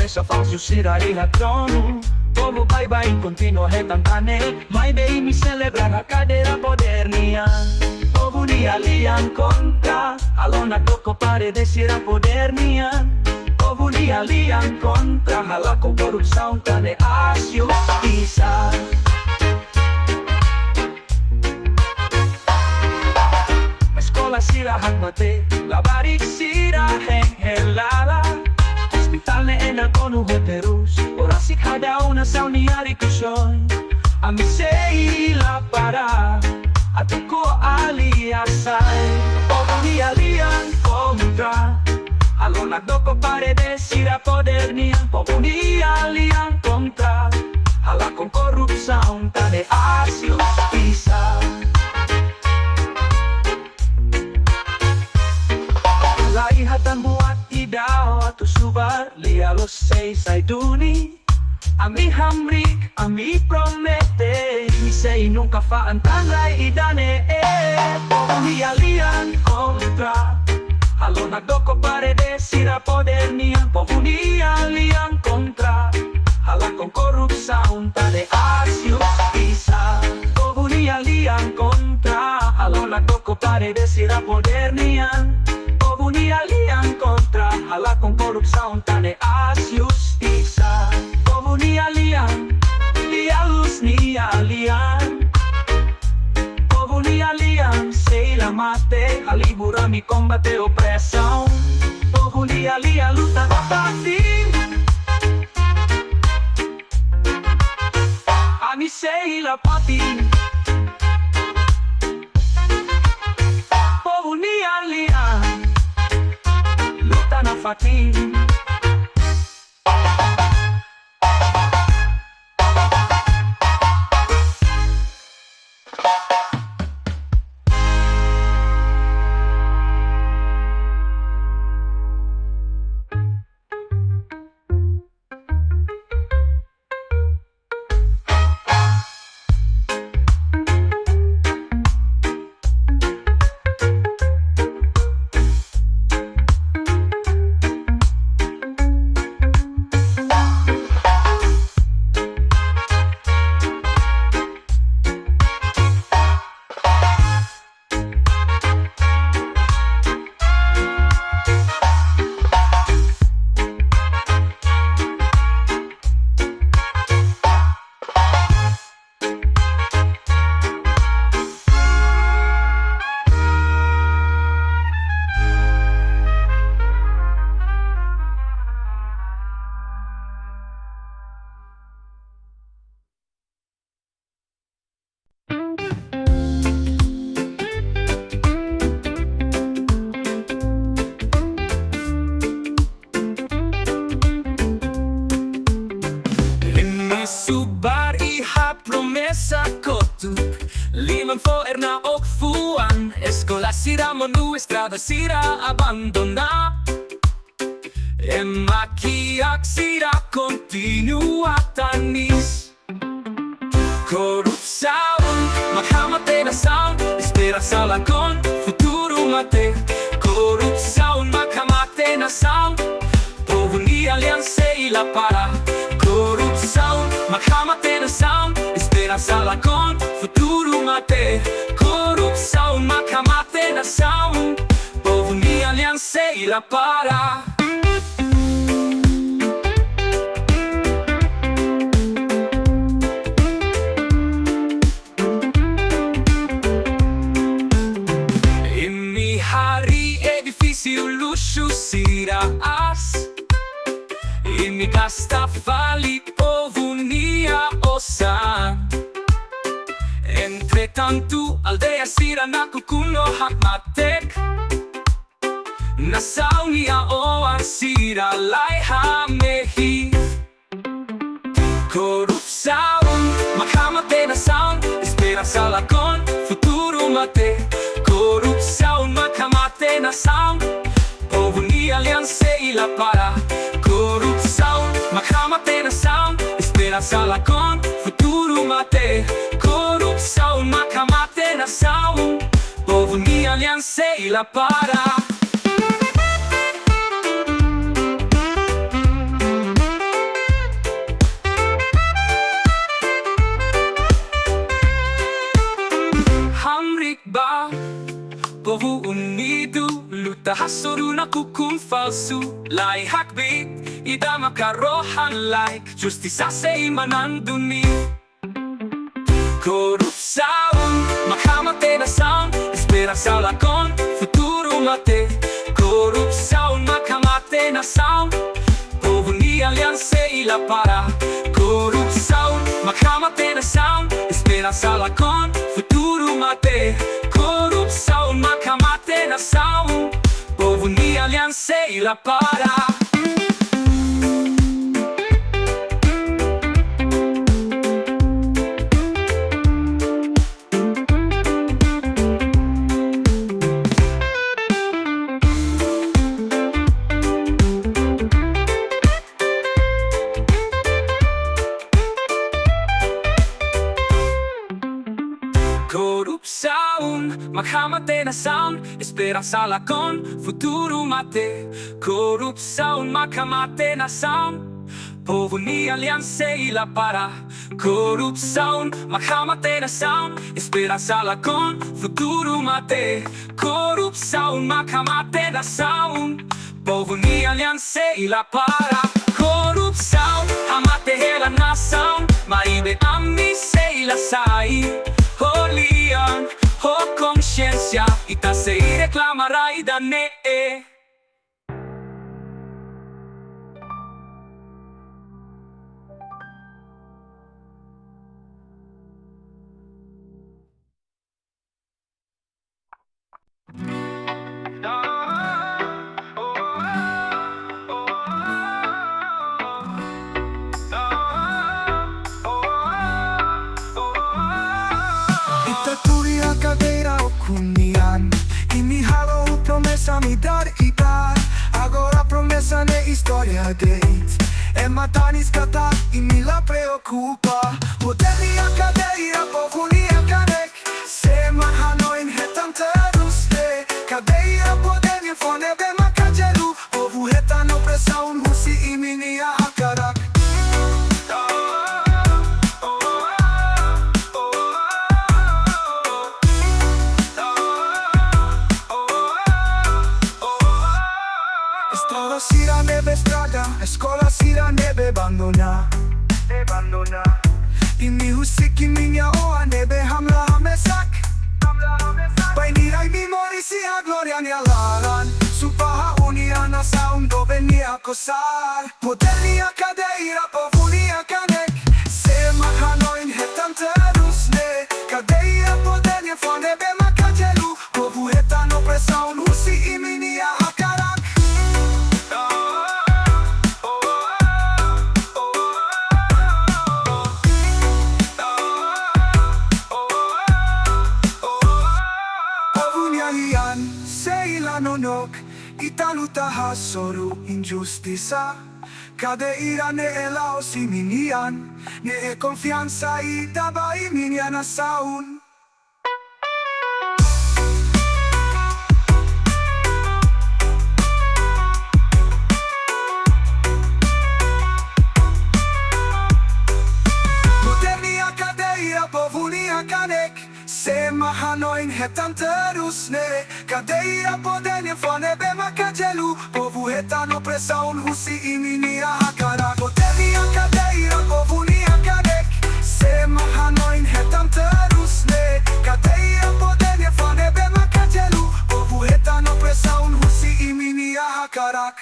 promessa falsa uscirà la trono. Como bye-bye continuo hetantane. Mai dei mi celebra a cadera modernia. Povo ni alian contra. Alona doko pare desira modernia. Povo ni alian contra. Musika Korupsaun tane asyo isa. Escola sira hakmate. Labarik sira helala. Hospital na enal heterus. Orasik hadaw na sauniari kusyoy. Amisei la para. At ko aliasay. Povo ni alian contra. Alona doko pare desira podernia. Povo ni alian contra. Musika Korupsaun tane asyo isa. Laihatan buat idaw at usubar. Lialos say duni. Ami hamrik, ami promete. Misay nung kafaan tanay idane. Povo ni alian contra. Alona doko pare desira podernia. Povo ni alian contra. Musika Korupsaun tane asyo isa. Povo ni alian contra. Alona doko pare desira podernia. Povo ni alian contra. Musika Korupsaun tane asyo isa. Povo ni alian, lialus ni alian. Povo ni alian, sei la mate. Halibura mi combate opressão. Povo ni alian, luta patin. Ami sei la patin. Povo ni alian, luta na fatin. Subar iha promesa kotu. Liman foerna och fuan. Escola sira monu estrada sira abandona. Emakiak sira continua tanis. Korupsaun, makamate na sound. Espera sala con futuro mate. Korupsaun, makamate na sound. Povo ni alianse ila para. Korupsaun, makamate na sound. Esperança lá com futuro mate. Korupsaun, makamate na sound. Povo ni aliança e la para. Ini hari edifício luxo siraas. Ini kasta fali povo nia osan. Entretanto aldea sira na kukuno hakmatek. Nasaunia oan sira laiha mehi. Korupsaun, makamate na sound. Esperança lá con futuro mate. Korupsaun, makamate na sound. Povo ni aliança e la para. Korupsaun, makamate na sound. Esperança lá con futuro mate. Korupsaun, makamate na sound. Povo ni aliança e la para. na kung falso Lai hakbit, ida makarohan like Justice sa imananduni Korupsaun, makamate na sound Espera sa lakon, futuro mate Korupsaun, makamate na sound Povo ni alianse ila para Korupsaun, makamate na sound Espera sa lakon, futuro mate Korupsaun, makamate na sound Povo ni alianse ila para Korupsaun, makamate na sound Espera sa lakon, futuro mate Korupsaun, makamate na sound Povo ni alianse ila para Korupsaun, makamate na sound Espera sa lakon, futuro mate Korupsaun, makamate na sound Povo ni alianse ila para Korupsaun, amate hela na sound Maibe ami se ila sai Holian, ho consciência Ita se reclamará e dane Ditatura cadeira o kunian Inihalo o promessa me dar igual Agora a promessa na história deles É matar escatar e me la preocupa Poder a cadeira, povo ni a canek Se mahanoin hetan terus de Cadeira poder ni fone be makajelu Povo hetan opressão husi imini a hakarak Estrada sira nebe estrada, escola sira nebe abandona E mi husiki minha oa nebe hamla hamesak Painirai mi morisi a gloria ni alaran Supaha unia na sound dove ni a kosar Poder ni a cadeira, povo ni a canek Se mahanoin hetan terus ne Cadeira poder ni fone be makajelu Povo hetan opressão husi imini a hakarak Nonok, italutaha soru injustiça Cadeira ne ela osiminian Ne e confiança e daba iminia nação Modernia cadeira, povo ni a canek Se mahanoin hetan terus ne Cadeira poder ni fone be makajelu Povo hetan opressão husi imini a hakarak Poder ni a cadeira, povo ni a kadek Se mahanoin hetan terus ne Cadeira poder ni fone be makajelu Povo hetan opressão husi imini a hakarak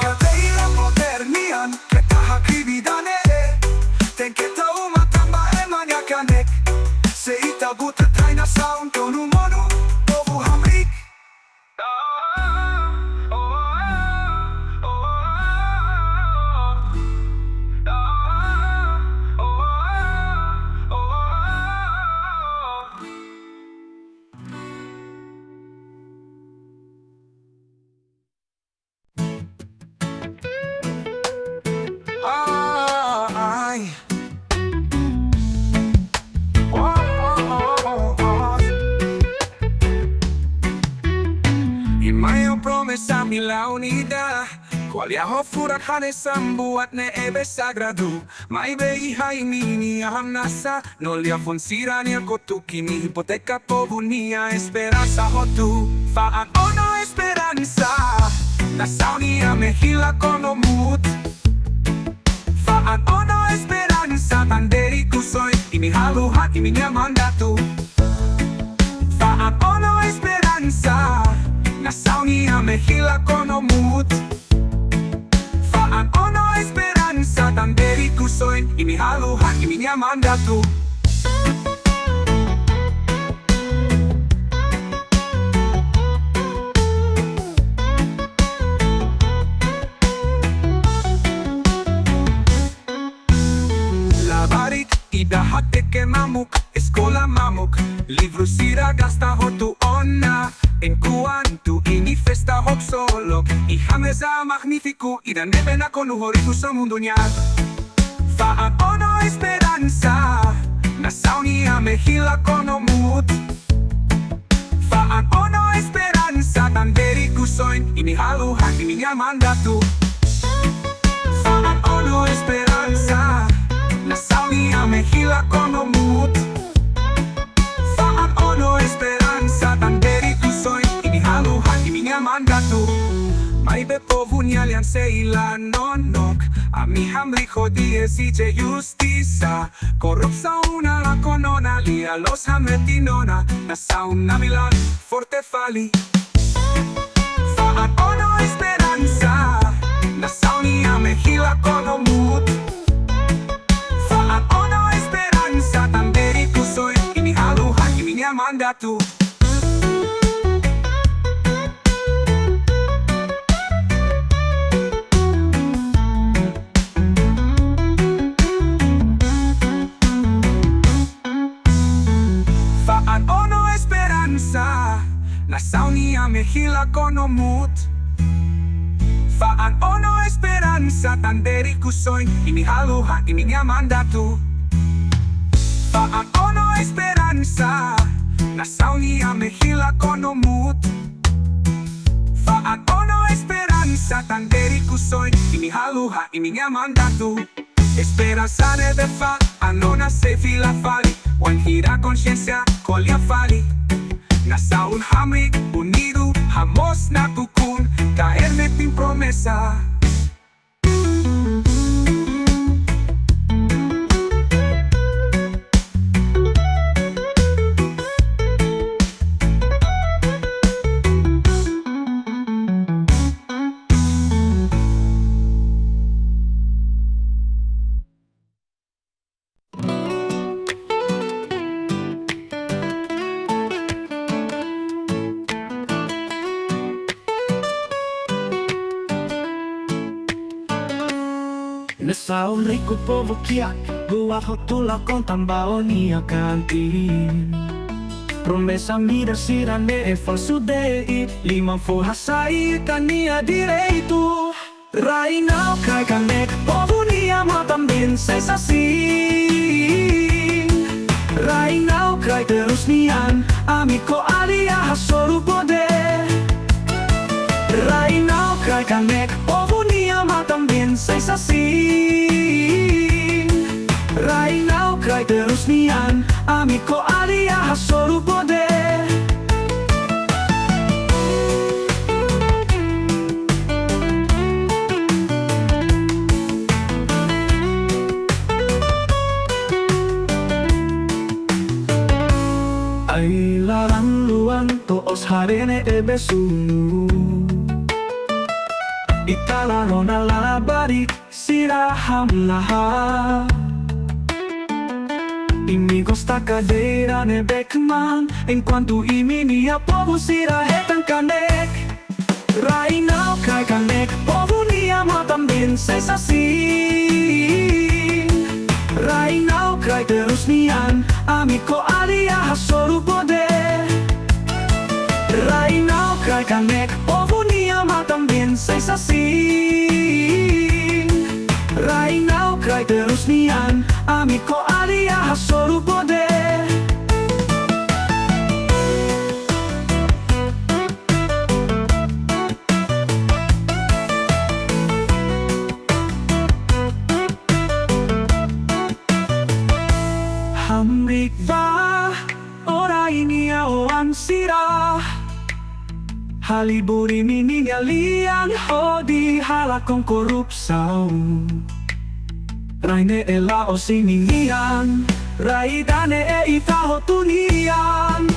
Cadeira poder nian Hakibidane Tem que ta uma tamba e maniacanek Se ita buta taina sound tonu monu Povo hamrik Kualia hofurat hanesam buat neebe sagrado. Maibe ihaimini ahamnasa. Nolia fonsira ni alkotukini. Hipoteca povunia esperanza hotu. Faan ono esperanza. Nasauni amehila konomut. Faan ono esperanza. Tanderi kusoy. Imihaluhan iminyamandatu. Faan ono esperanza. Nasauni amehila konomut. Faan ono esperanza. Tanderi kusoy. Imihaluhan iminyamandatu. Idahate ke mamuk, escola mamuk. Livro sira gasta hotu onna. En kuantu ini festa hok solok. Ihameza magnifiku, ida nebe na konuhoritu sa mundo niya. Faan ono esperanza. Nasauni amehila konomut. Faan ono esperanza. Tanderi kusoin, imihaluhan iminyamandatu. Faan ono esperanza. Nasauni amehila konomut. Faan ono esperanza. Tanderi kusoy. Imihaluhan iminyamandatu. Maibe povuni alianse ila nonok. Amihamli jodies ije justiza. Korupsaun ala konona. Lia los hametinona. Nasaun namilan forte fali. Faan ono esperanza. Nasauni amehila konomut. Faan ono esperanza. Tanderi kusoy. Imihaluhan iminyamandatu. Faan ono esperanza. Nasauni amehila konomut. Faan ono esperanza. Tanderi kusoy. Imihaluhan iminyamandatu. Faan ono esperanza. Nasauni amehila konomut. Faan ono esperanza. Tanderi kusoy. Imihaluhan iminyamandatu. Esperanza de fa. Anona se fila fali. Wan hira conciencia. Kolia fali. Nasaun hamrik unido. Hamos na tukun. Caerne tin promesa. Nasaun rico povo kia. Buat hotula con tambaonia cantin. Promessa mira sirane e falso dei. Liman forrasai tania direito. Rainau kai kanek povunia matambin sensasin. Rainau kai terus nian. Amico alia hasoru poder. Rainau kai kanek povunia matambin sensasin. Rainau kai terus nian. Amico alia hasoru poder. Ay larang luan toos harene ebesunu. Italaro na lalabari siraham lahat. Imigos ta cadeira ne Beckman. Enquanto iminia povo sira hetan kanek. Rainau kai kanek povo niama tambin sensasin. Rainau kai terus nian. Amico alia hasoru poder. Rainau kai kanek povo niama tambin sensasin. Rainau kai terus nian. Amico alia hasoru poder. Haliburi miningalian hodi halakong korupsaun. Raine ela o siningian, raidane e itaho tunian.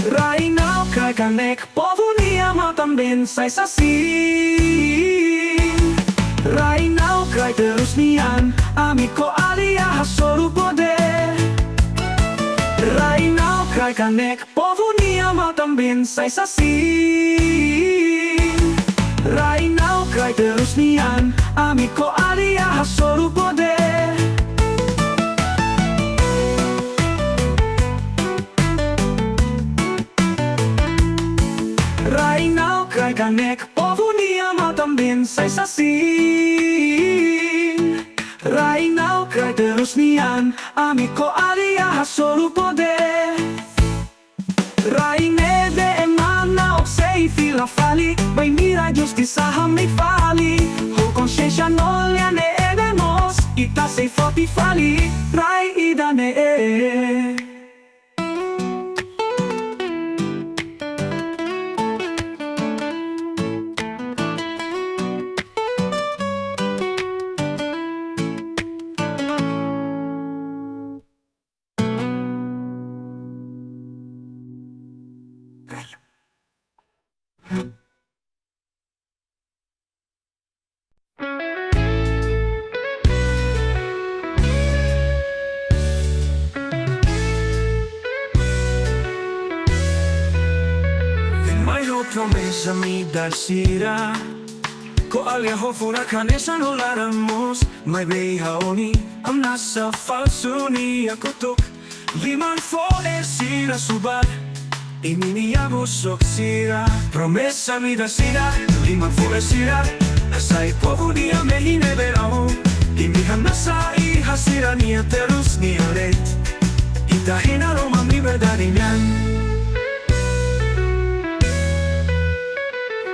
Rainau kai kanek povunia matambin sai sasin. Rainau kai terus nian, amiko alia hasoru bode. Rainau kai kanek povunia matambin sai sasin. Rainau kai terus nian, amiko alia hasoru bode. Rainau kai kanek povunia matambin sai sasin. Rainau kai terus nian, amiko alia hasoru bode. Raine de emana o sei fila fali, vai mira justiça me fali. Ho consciência no liane edemos, ita sei fopi fali, rai idane. Promesa mi dalsira ko alia hofura kanesa no laramos mai beha oni am nasa falso ni akotok liman fole sira subat imini abusok sira promesa mi dalsira liman fole sira asai povo dia mehine verao imihan nasa I hasira ni terus ni alet itahina roma mi verdadinyan.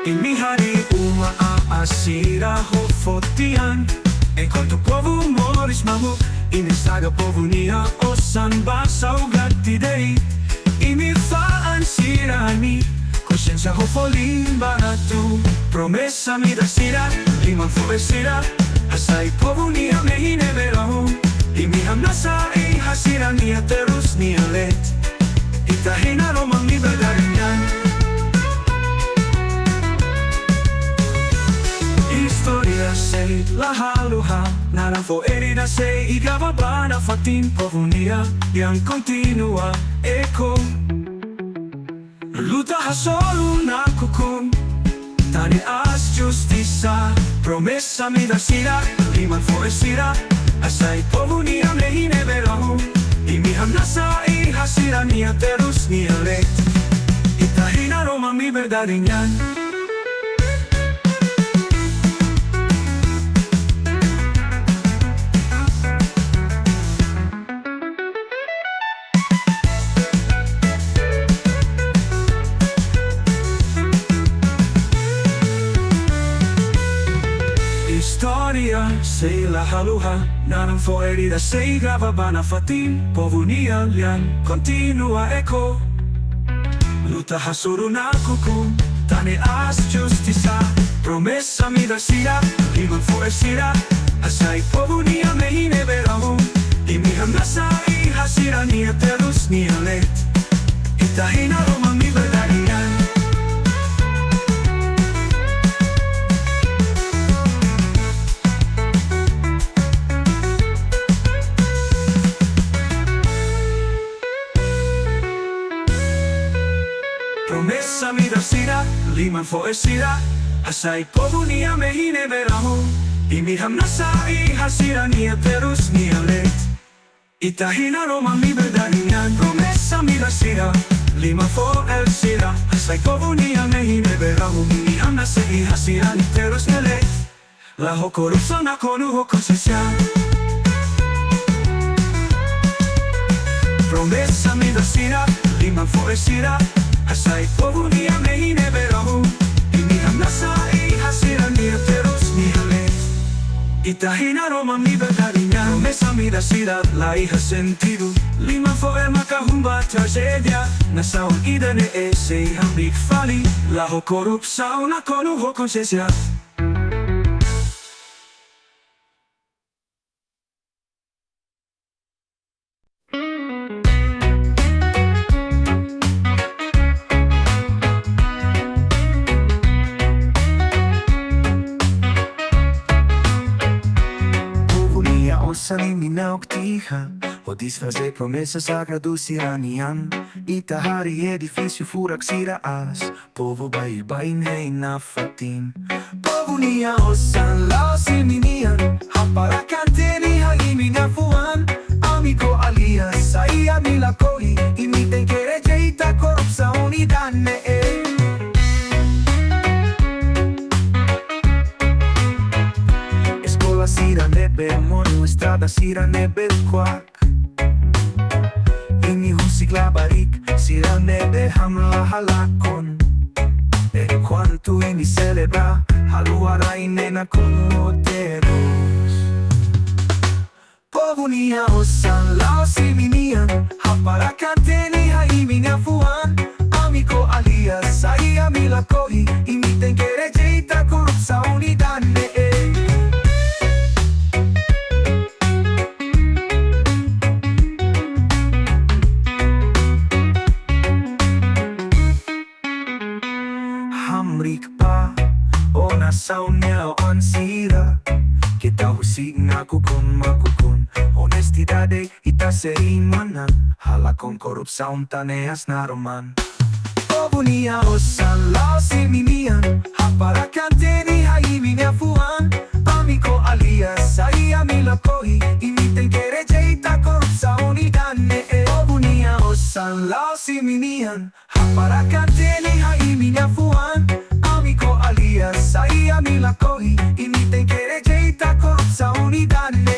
Mi hari uma aasira hofotian enquanto o povo moris mamu inisaga povo nia osan basau gatidei e me faan sirani consciência hofolim baratu promessa mi da sira liman fuesira asai povo nia mehine verao e mi hamnasa e hasira nia terus nia let itahina roman liberdarian. Historia sei la haluha naran fo erida sei I gavabana fatin povunia yang continua eco luta hasolu na kukum tani as justiça promessa mi da sira liman fo esira asai povunia mehine verao I mi hamnasa I hasira nia terus nia let itahina roma mi verdadinyan. Historia sei la haluha naran fo erida sei gravabana fatin povunia lian continua eco luta hasuru na kukum tane as justiça promessa mi da sira liman fo esira asai povunia mehine verao I mi hamnasa I hasira nia terus nia let itahina roma mi verdadinyan. Promessa mi da sira, liman fo esira asai povunia mehine verao I mi hamnasa I hasira nia terus nia let itahina roma mi verdadinyan. Promessa mi da sira, liman fo esira asai povunia mehine verao I mi hamnasa I hasira nia terus nia let la ho korupsaun ako nuho consciência. Promessa mi da sira, liman fo esira asai povunia mehine verao I mi hamnasa I hasira nia terus nia let itahina roma mi verdadinyan. Promessa mi da sira la hija sentido Lima forma kahumba tragedia Nasaon ida ne ese hambik fali Laho korupsaun ako nuho konsesya. Osani minauktiha o disfazer promessas agradusiranian Itahari edifício furak siraas Povo bai nei na fatin Povo nia osan laosin ninian Haparakanteni haimi na fuan Amigo alias saia milakoi Imitem kerejeita korupsaun idane Sira nebe mono estrada sira nebe kwak Ini husik labarik sira nebe hamla halakon Kwantu ini celebra haluara inena konoteros Povo nia osan laosi minian Haparakanteni haimi na fuan Amigo alias saia milakoi Imitem kerejeita korupsaun idane Hamrik pa o nasaunnya o ansira Kita husik ngakukun makukun Honestidade ita seimanan Halakon korupsaun taneas naroman Povo nia osan laosi minian Haparakanteni haimi na fuan Amigo alias saia milakoi Imitem kerejeita korupsaun idane Povo nia osan laosi minian Haparakanteni haimi na fuan Amigo alias saia milakoi Imitem kerejeita korupsaun idane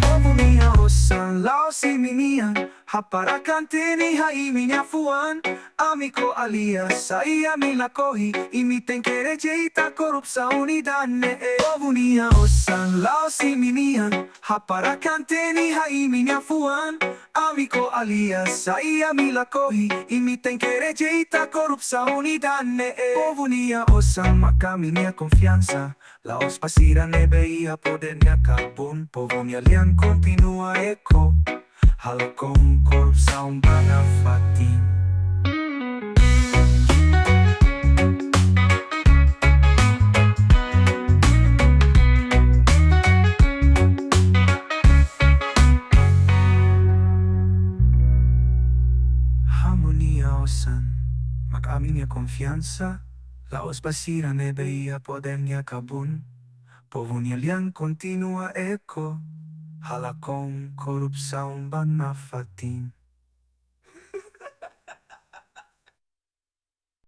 Povo nia osan laosi minian Haparakanteni haimi na fuan Amigo alias saia milakoi Imitem kerejeita korupsaun idane Povo nia osan laosi minian Haparakanteni haimi na fuan Amigo alias saia milakoi Imitem kerejeita korupsaun idane Povo nia osan makami nia confianza Laos pasira nebe ia poder nia kabun Povo nia lian continua eko Halakong korupsaun bana fatin Harmonia osan Mag-amin niya konfiansa Laos basira nebe ia poder niya kabun Povo niya liang continua eko Halakong korupsaun bana fatin